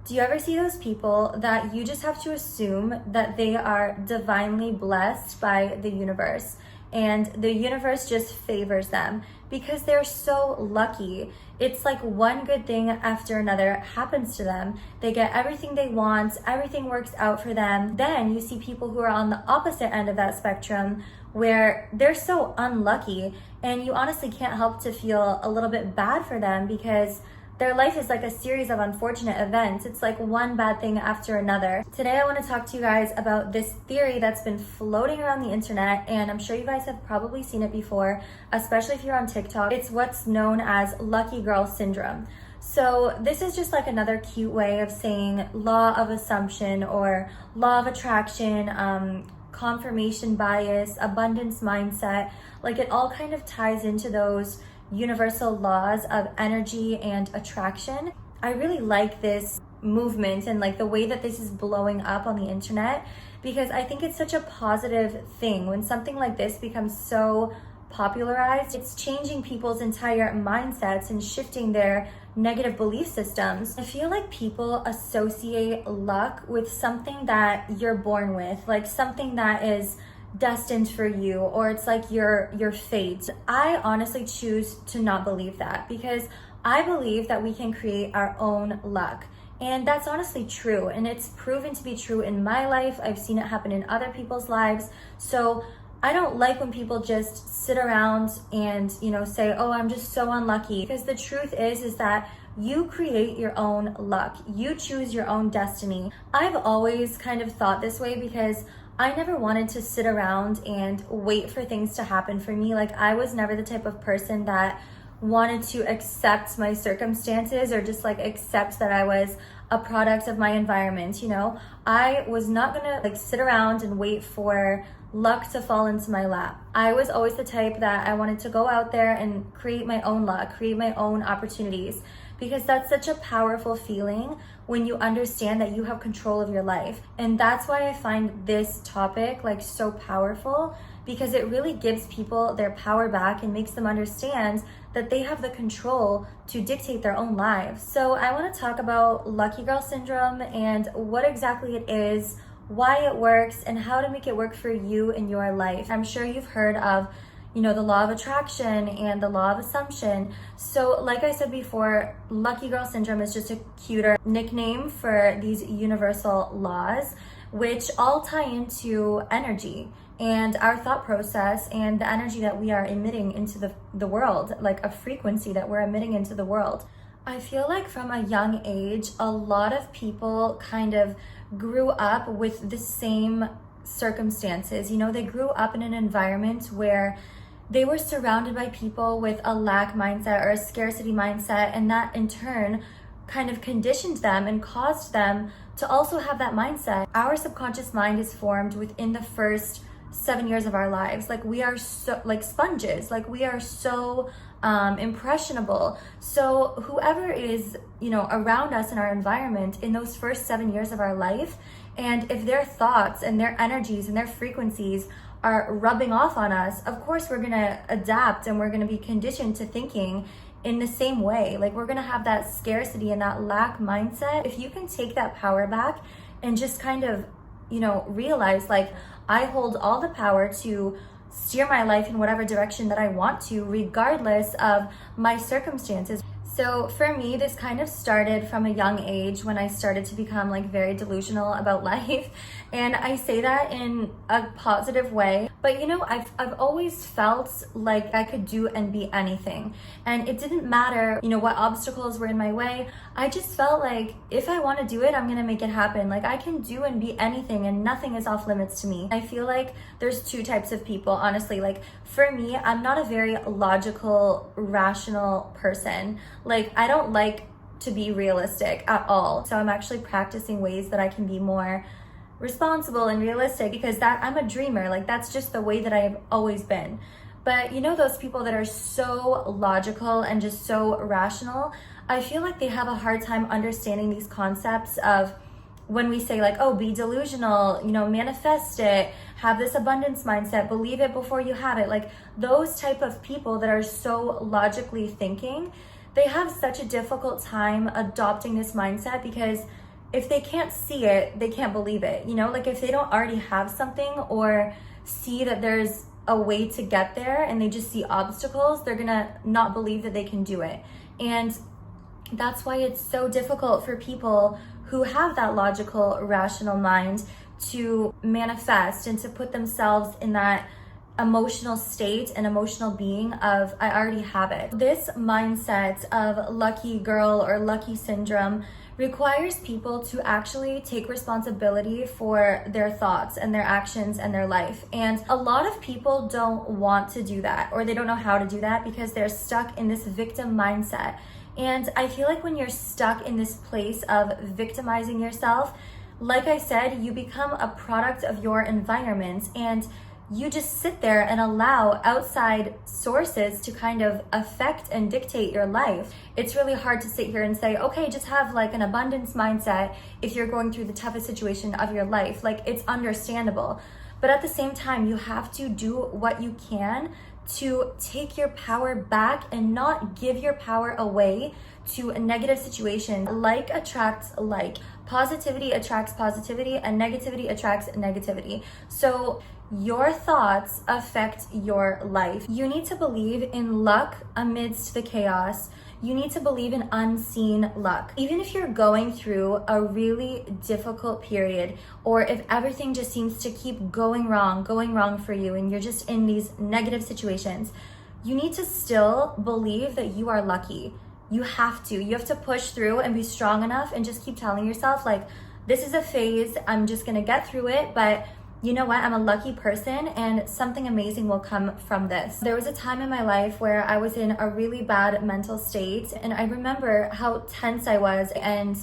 Do you ever see those people that you just have to assume that they are divinely blessed by the universe and the universe just favors them because they're so lucky? It's like one good thing after another happens to them. They get everything they want, everything works out for them. Then you see people who are on the opposite end of that spectrum where they're so unlucky, and you honestly can't help to feel a little bit bad for them because their life is like a series of unfortunate events. It's like one bad thing after another. Today I want to talk to you guys about this theory that's been floating around the internet, and I'm sure you guys have probably seen it before, especially if you're on TikTok. It's what's known as lucky girl syndrome. So this is just like another cute way of saying law of assumption or law of attraction, confirmation bias, abundance mindset. Like it all kind of ties into those universal laws of energy and attraction. I really like this movement and like the way that this is blowing up on the internet, because I think it's such a positive thing when something like this becomes so popularized. It's changing people's entire mindsets and shifting their negative belief systems. I feel like people associate luck with something that you're born with, like something that is destined for you, or it's like your fate. I honestly choose to not believe that, because I believe that we can create our own luck. And that's honestly true, and it's proven to be true in my life. I've seen it happen in other people's lives. So I don't like when people just sit around and, say, oh, I'm just so unlucky. Because the truth is that you create your own luck. You choose your own destiny. I've always kind of thought this way because I never wanted to sit around and wait for things to happen for me. Like, I was never the type of person that wanted to accept my circumstances or just like accept that I was a product of my environment. I was not gonna like sit around and wait for luck to fall into my lap. I was always the type that I wanted to go out there and create my own luck, create my own opportunities, because that's such a powerful feeling when you understand that you have control of your life. And that's why I find this topic like so powerful, because it really gives people their power back and makes them understand that they have the control to dictate their own lives. So I want to talk about lucky girl syndrome and what exactly it is, why it works, and how to make it work for you in your life. I'm sure you've heard of the law of attraction and the law of assumption. So like I said before, lucky girl syndrome is just a cuter nickname for these universal laws, which all tie into energy and our thought process and the energy that we are emitting into the world, like a frequency that we're emitting into the world. I feel like from a young age, a lot of people kind of grew up with the same circumstances. They grew up in an environment where they were surrounded by people with a lack mindset or a scarcity mindset, and that in turn kind of conditioned them and caused them to also have that mindset. Our subconscious mind is formed within the first 7 years of our lives. Like, we are so like sponges, like we are so impressionable. So whoever is around us in our environment in those first 7 years of our life, and if their thoughts and their energies and their frequencies are rubbing off on us, of course we're gonna adapt and we're gonna be conditioned to thinking in the same way. Like, we're gonna have that scarcity and that lack mindset. If you can take that power back and just kind of realize, like, I hold all the power to steer my life in whatever direction that I want to, regardless of my circumstances. So for me, this kind of started from a young age when I started to become like very delusional about life. And I say that in a positive way. But I've always felt like I could do and be anything. And it didn't matter, what obstacles were in my way. I just felt like if I want to do it, I'm going to make it happen. Like, I can do and be anything, and nothing is off limits to me. I feel like there's two types of people, honestly. Like, for me, I'm not a very logical, rational person. Like, I don't like to be realistic at all. So I'm actually practicing ways that I can be more responsible and realistic, because I'm a dreamer. Like, that's just the way that I've always been. But those people that are so logical and just so rational, I feel like they have a hard time understanding these concepts of when we say like, oh, be delusional, manifest it, have this abundance mindset, believe it before you have it. Like, those type of people that are so logically thinking, they have such a difficult time adopting this mindset, because if they can't see it, they can't believe it. You know, like if they don't already have something or see that there's a way to get there and they just see obstacles, they're gonna not believe that they can do it. And that's why it's so difficult for people who have that logical, rational mind to manifest and to put themselves in that emotional state and emotional being of, I already have it. This mindset of lucky girl or lucky syndrome requires people to actually take responsibility for their thoughts and their actions and their life. And a lot of people don't want to do that, or they don't know how to do that because they're stuck in this victim mindset. And I feel like when you're stuck in this place of victimizing yourself, like I said, you become a product of your environment, and you just sit there and allow outside sources to kind of affect and dictate your life. It's really hard to sit here and say, okay, just have like an abundance mindset if you're going through the toughest situation of your life. Like, it's understandable. But at the same time, you have to do what you can to take your power back and not give your power away to a negative situation. Like attracts like. Positivity attracts positivity, and negativity attracts negativity. So your thoughts affect your life. You need to believe in luck amidst the chaos. You need to believe in unseen luck. Even if you're going through a really difficult period, or if everything just seems to keep going wrong for you, and you're just in these negative situations, you need to still believe that you are lucky. You have to push through and be strong enough and just keep telling yourself, like, this is a phase, I'm just gonna get through it, but you know what, I'm a lucky person and something amazing will come from this. There was a time in my life where I was in a really bad mental state, and I remember how tense I was and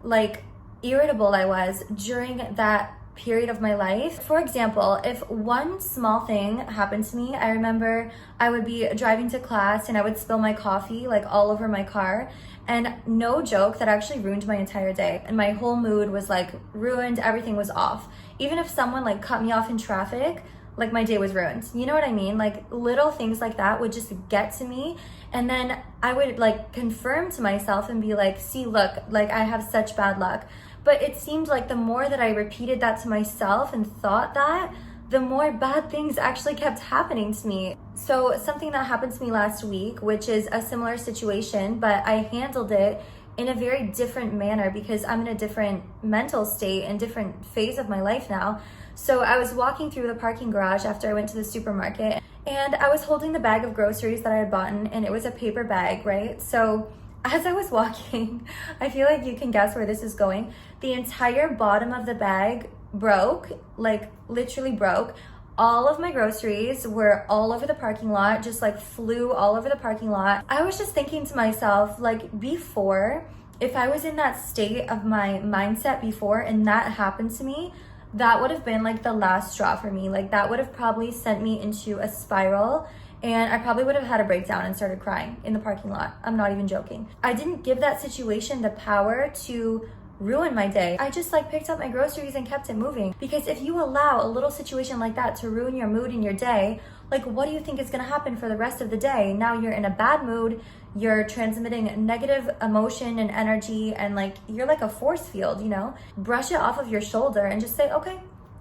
like irritable I was during that period of my life. For example, if one small thing happened to me, I remember I would be driving to class and I would spill my coffee like all over my car, and no joke, that actually ruined my entire day, and my whole mood was like ruined. Everything was off. Even if someone like cut me off in traffic, like my day was ruined. You know what I mean? Like little things like that would just get to me, and then I would like confirm to myself and be like, see, look, like I have such bad luck. But it seemed like the more that I repeated that to myself and thought that, the more bad things actually kept happening to me. So something that happened to me last week, which is a similar situation, but I handled it in a very different manner because I'm in a different mental state and different phase of my life now. So I was walking through the parking garage after I went to the supermarket, and I was holding the bag of groceries that I had bought, and it was a paper bag, right? So as I was walking, I feel like you can guess where this is going. The entire bottom of the bag broke, like literally broke. All of my groceries were all over the parking lot, just like flew all over the parking lot. I was just thinking to myself, like, before, if I was in that state of my mindset before and that happened to me, that would have been like the last straw for me. Like that would have probably sent me into a spiral, and I probably would have had a breakdown and started crying in the parking lot. I'm not even joking. I didn't give that situation the power to ruin my day. I just like picked up my groceries and kept it moving. Because if you allow a little situation like that to ruin your mood in your day, like what do you think is gonna happen for the rest of the day? Now you're in a bad mood, you're transmitting negative emotion and energy, and like you're like a force field, you know? Brush it off of your shoulder and just say, okay,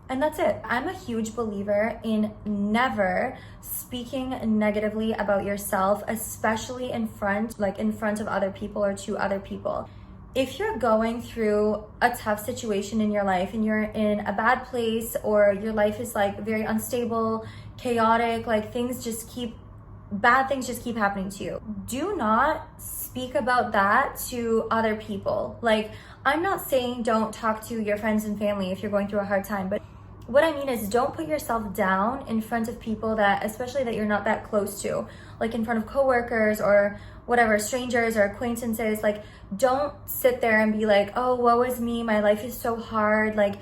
and that's it. I'm a huge believer in never speaking negatively about yourself, especially in front of other people or to other people. If you're going through a tough situation in your life and you're in a bad place, or your life is like very unstable, chaotic, like bad things just keep happening to you, do not speak about that to other people. Like, I'm not saying don't talk to your friends and family if you're going through a hard time, but what I mean is don't put yourself down in front of people that, especially that you're not that close to, like in front of coworkers or whatever, strangers or acquaintances. Like, don't sit there and be like, oh, woe is me, my life is so hard, like,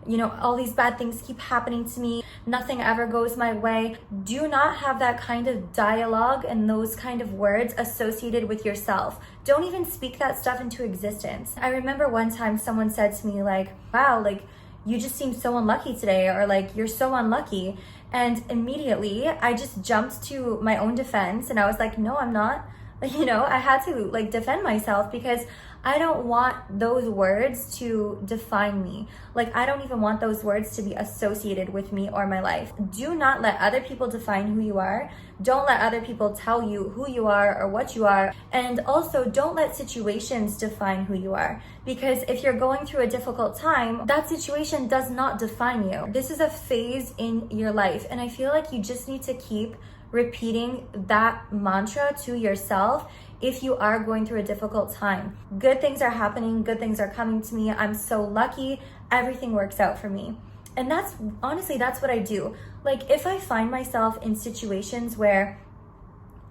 you know, all these bad things keep happening to me, nothing ever goes my way. Do not have that kind of dialogue and those kind of words associated with yourself. Don't even speak that stuff into existence. I remember one time someone said to me like, wow, like, you just seem so unlucky today, or like, you're so unlucky. And immediately I just jumped to my own defense and I was like, no, I'm not. You know, I had to like defend myself because I don't want those words to define me. Like, I don't even want those words to be associated with me or my life. Do not let other people define who you are. Don't let other people tell you who you are or what you are. And also, don't let situations define who you are. Because if you're going through a difficult time, that situation does not define you. This is a phase in your life. And I feel like you just need to keep repeating that mantra to yourself if you are going through a difficult time. Good things are happening, good things are coming to me. I'm so lucky, everything works out for me. And that's honestly, that's what I do. Like, if I find myself in situations where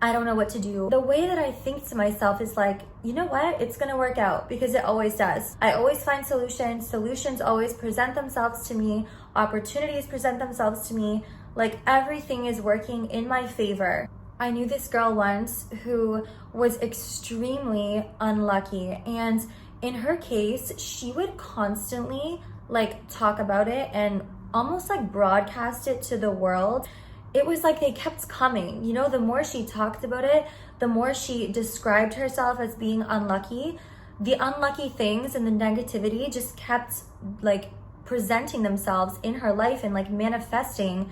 I don't know what to do, the way that I think to myself is like, you know what? It's gonna work out, because it always does. I always find solutions. Solutions always present themselves to me. Opportunities present themselves to me. Like, everything is working in my favor. I knew this girl once who was extremely unlucky, and in her case, she would constantly like talk about it and almost like broadcast it to the world. It was like they kept coming. You know, the more she talked about it, the more she described herself as being unlucky. The unlucky things and the negativity just kept like presenting themselves in her life and like manifesting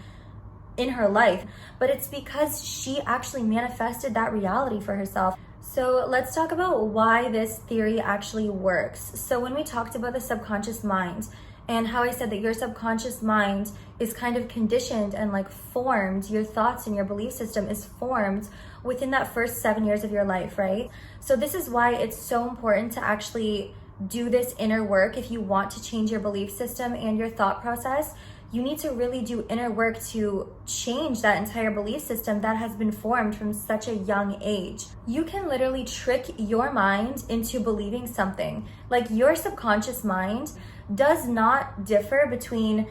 in her life. But it's because she actually manifested that reality for herself. So let's talk about why this theory actually works. So when we talked about the subconscious mind and how I said that your subconscious mind is kind of conditioned and like formed, your thoughts and your belief system is formed within that first 7 years of your life, right? So this is why it's so important to actually do this inner work. If you want to change your belief system and your thought process, you need to really do inner work to change that entire belief system that has been formed from such a young age. You can literally trick your mind into believing something. Like, your subconscious mind does not differ between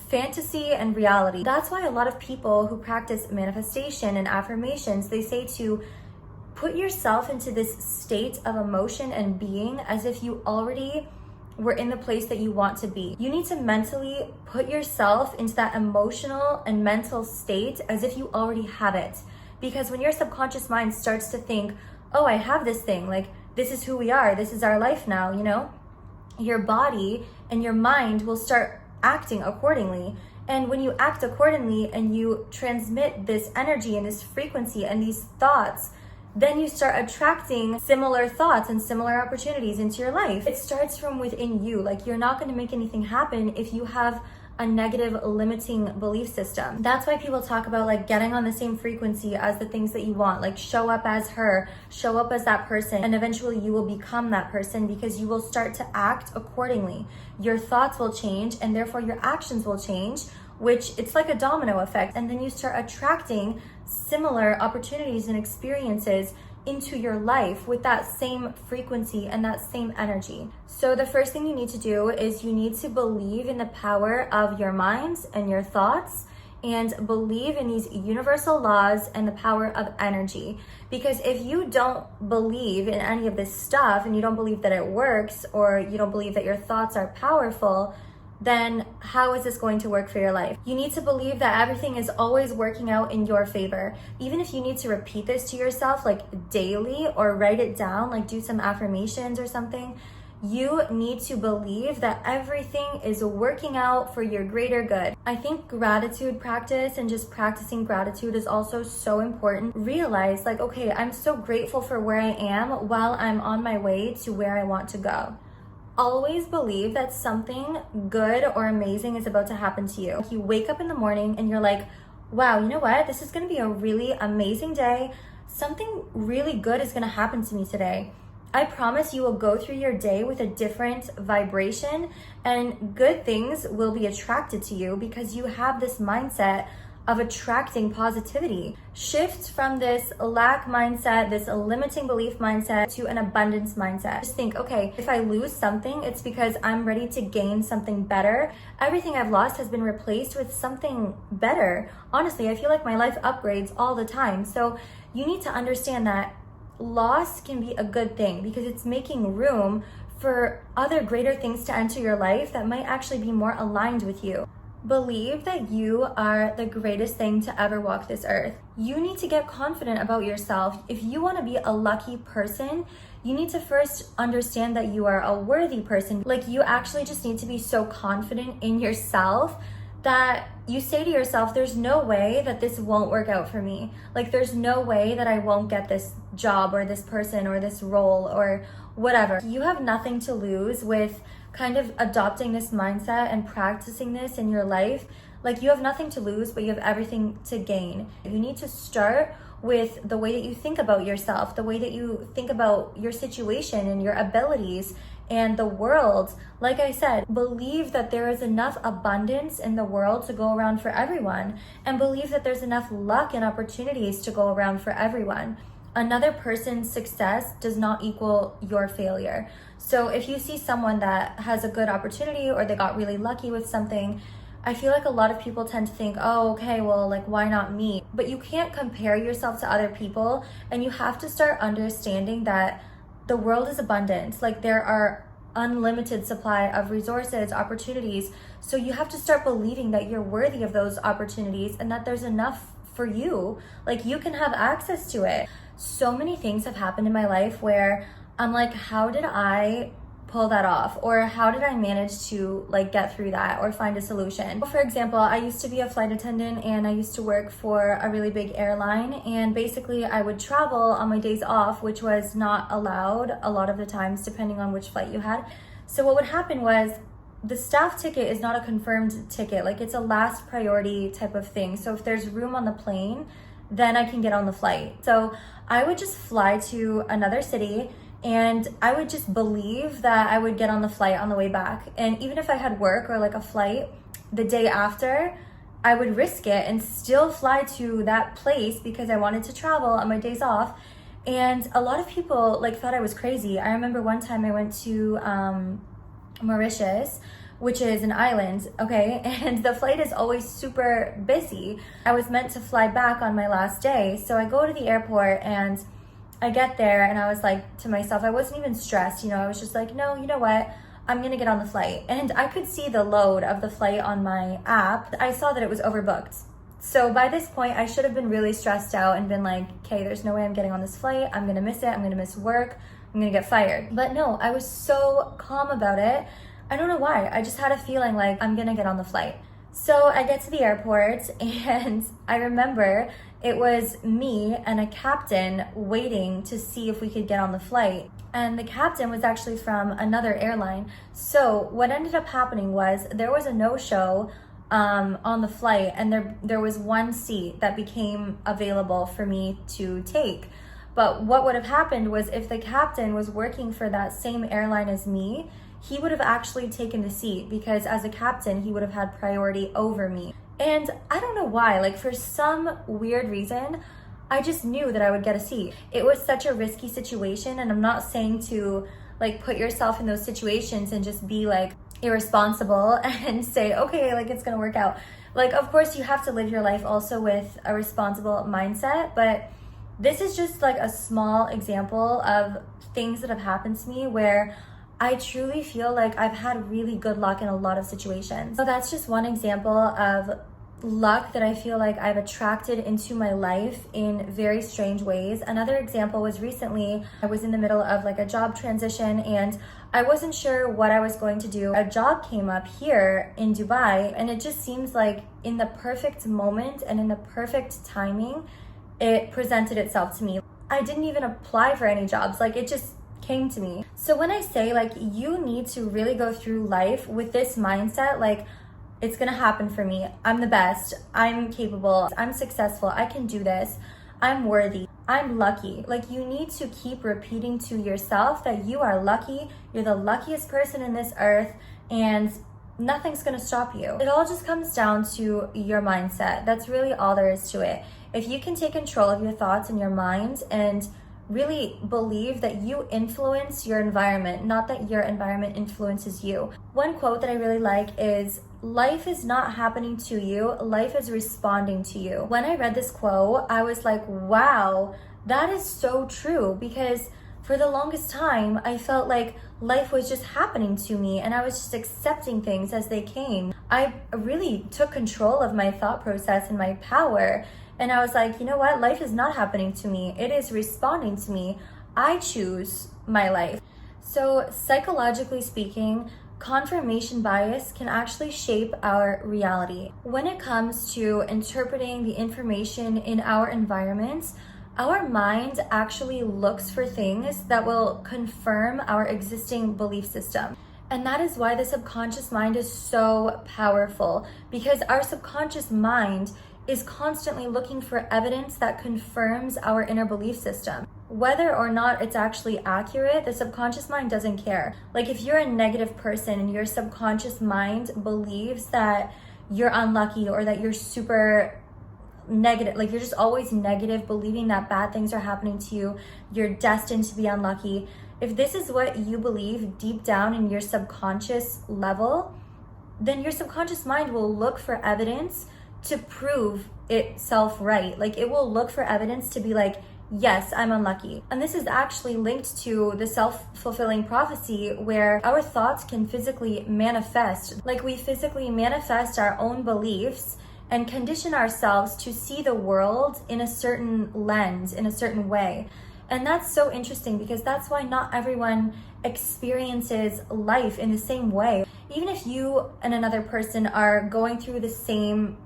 fantasy and reality. That's why a lot of people who practice manifestation and affirmations, they say to put yourself into this state of emotion and being as if you already were in the place that you want to be. You need to mentally put yourself into that emotional and mental state as if you already have it. Because when your subconscious mind starts to think, oh, I have this thing, like, this is who we are, this is our life now, you know, your body and your mind will start acting accordingly. And when you act accordingly and you transmit this energy and this frequency and these thoughts, then you start attracting similar thoughts and similar opportunities into your life. It starts from within you. Like, you're not going to make anything happen if you have a negative limiting belief system. That's why people talk about like getting on the same frequency as the things that you want. Like, show up as her, show up as that person, and eventually you will become that person because you will start to act accordingly. Your thoughts will change and therefore your actions will change, which it's like a domino effect. And then you start attracting similar opportunities and experiences into your life with that same frequency and that same energy. So the first thing you need to do is you need to believe in the power of your minds and your thoughts, and believe in these universal laws and the power of energy. Because if you don't believe in any of this stuff and you don't believe that it works, or you don't believe that your thoughts are powerful, then how is this going to work for your life? You need to believe that everything is always working out in your favor. Even if you need to repeat this to yourself like daily, or write it down, like do some affirmations or something, you need to believe that everything is working out for your greater good. I think gratitude practice and just practicing gratitude is also so important. Realize like, okay, I'm so grateful for where I am while I'm on my way to where I want to go. Always believe that something good or amazing is about to happen to you. You wake up in the morning and you're like, wow, you know what? This is gonna be a really amazing day. Something really good is gonna happen to me today. I promise you will go through your day with a different vibration, and good things will be attracted to you because you have this mindset of attracting positivity. Shift from this lack mindset, this limiting belief mindset, to an abundance mindset. Just think, okay, if I lose something, it's because I'm ready to gain something better. Everything I've lost has been replaced with something better. Honestly, I feel like my life upgrades all the time. So you need to understand that loss can be a good thing because it's making room for other greater things to enter your life that might actually be more aligned with you. Believe that you are the greatest thing to ever walk this earth. You need to get confident about yourself. If you want to be a lucky person, You need to first understand that you are a worthy person. Like, you actually just need to be so confident in yourself that you say to yourself, there's no way that this won't work out for me. Like, there's no way that I won't get this job or this person or this role or whatever. You have nothing to lose with kind of adopting this mindset and practicing this in your life. Like, you have nothing to lose, but you have everything to gain. You need to start with the way that you think about yourself, the way that you think about your situation and your abilities and the world. Like I said, believe that there is enough abundance in the world to go around for everyone, and believe that there's enough luck and opportunities to go around for everyone. Another person's success does not equal your failure. So if you see someone that has a good opportunity or they got really lucky with something, I feel like a lot of people tend to think, oh, okay, well, like, why not me? But you can't compare yourself to other people, and you have to start understanding that the world is abundant. Like, there are unlimited supply of resources, opportunities. So you have to start believing that you're worthy of those opportunities and that there's enough for you. Like, you can have access to it. So many things have happened in my life where I'm like, how did I pull that off? Or how did I manage to like get through that or find a solution? For example, I used to be a flight attendant and I used to work for a really big airline, and basically I would travel on my days off, which was not allowed a lot of the times depending on which flight you had. So what would happen was, the staff ticket is not a confirmed ticket, like it's a last priority type of thing. So if there's room on the plane, then I can get on the flight. So I would just fly to another city and I would just believe that I would get on the flight on the way back. And even if I had work or like a flight the day after, I would risk it and still fly to that place because I wanted to travel on my days off. And a lot of people like thought I was crazy. I remember one time I went to Mauritius, which is an island, okay? And the flight is always super busy. I was meant to fly back on my last day. So I go to the airport and I get there and I was like to myself, I wasn't even stressed, I was just like, no, you know what? I'm gonna get on the flight. And I could see the load of the flight on my app. I saw that it was overbooked. So by this point, I should have been really stressed out and been like, okay, there's no way I'm getting on this flight. I'm gonna miss it. I'm gonna miss work. I'm gonna get fired. But no, I was so calm about it. I don't know why. I just had a feeling like I'm gonna get on the flight. So I get to the airport and I remember it was me and a captain waiting to see if we could get on the flight. And the captain was actually from another airline. So what ended up happening was there was a no-show on the flight, and there was one seat that became available for me to take. But what would have happened was, if the captain was working for that same airline as me, he would have actually taken the seat, because as a captain, he would have had priority over me. And I don't know why, like for some weird reason, I just knew that I would get a seat. It was such a risky situation, and I'm not saying to like put yourself in those situations and just be like irresponsible and say, okay, like it's gonna work out. Like, of course you have to live your life also with a responsible mindset, but this is just like a small example of things that have happened to me where I truly feel like I've had really good luck in a lot of situations. So that's just one example of luck that I feel like I've attracted into my life in very strange ways. Another example was recently, I was in the middle of like a job transition and I wasn't sure what I was going to do. A job came up here in Dubai, and it just seems like in the perfect moment and in the perfect timing, it presented itself to me. I didn't even apply for any jobs, like it just came to me. So when I say like you need to really go through life with this mindset, like it's gonna happen for me, I'm the best, I'm capable, I'm successful, I can do this, I'm worthy, I'm lucky. Like, you need to keep repeating to yourself that you are lucky, you're the luckiest person in this earth, and nothing's gonna stop you. It all just comes down to your mindset. That's really all there is to it. If you can take control of your thoughts and your mind and really believe that you influence your environment, not that your environment influences you. One quote that I really like is, life is not happening to you, life is responding to you. When I read this quote, I was like, wow, that is so true, because for the longest time, I felt like life was just happening to me and I was just accepting things as they came. I really took control of my thought process and my power. And I was like, you know what? Life is not happening to me. It is responding to me. I choose my life. So psychologically speaking, confirmation bias can actually shape our reality. When it comes to interpreting the information in our environments, our mind actually looks for things that will confirm our existing belief system. And that is why the subconscious mind is so powerful, because our subconscious mind is constantly looking for evidence that confirms our inner belief system. Whether or not it's actually accurate, the subconscious mind doesn't care. Like if you're a negative person and your subconscious mind believes that you're unlucky or that you're super negative, like you're just always negative, believing that bad things are happening to you, you're destined to be unlucky. If this is what you believe deep down in your subconscious level, then your subconscious mind will look for evidence to prove itself right. Like it will look for evidence to be like, yes, I'm unlucky. And this is actually linked to the self-fulfilling prophecy, where our thoughts can physically manifest. Like we physically manifest our own beliefs and condition ourselves to see the world in a certain lens, in a certain way. And that's so interesting, because that's why not everyone experiences life in the same way. Even if you and another person are going through the same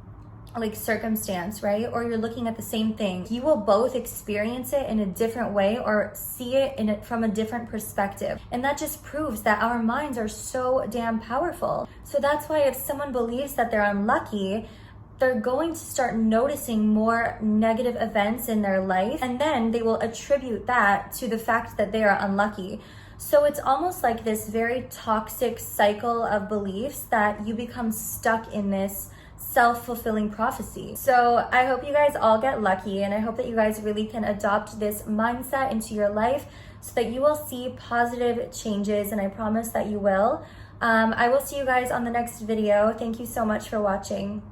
circumstance, right? Or you're looking at the same thing, you will both experience it in a different way or see it from a different perspective. And that just proves that our minds are so damn powerful. So that's why if someone believes that they're unlucky, they're going to start noticing more negative events in their life, and then they will attribute that to the fact that they are unlucky. So it's almost like this very toxic cycle of beliefs that you become stuck in this self-fulfilling prophecy. So I hope you guys all get lucky, and I hope that you guys really can adopt this mindset into your life so that you will see positive changes, and I promise that you will. I will see you guys on the next video. Thank you so much for watching.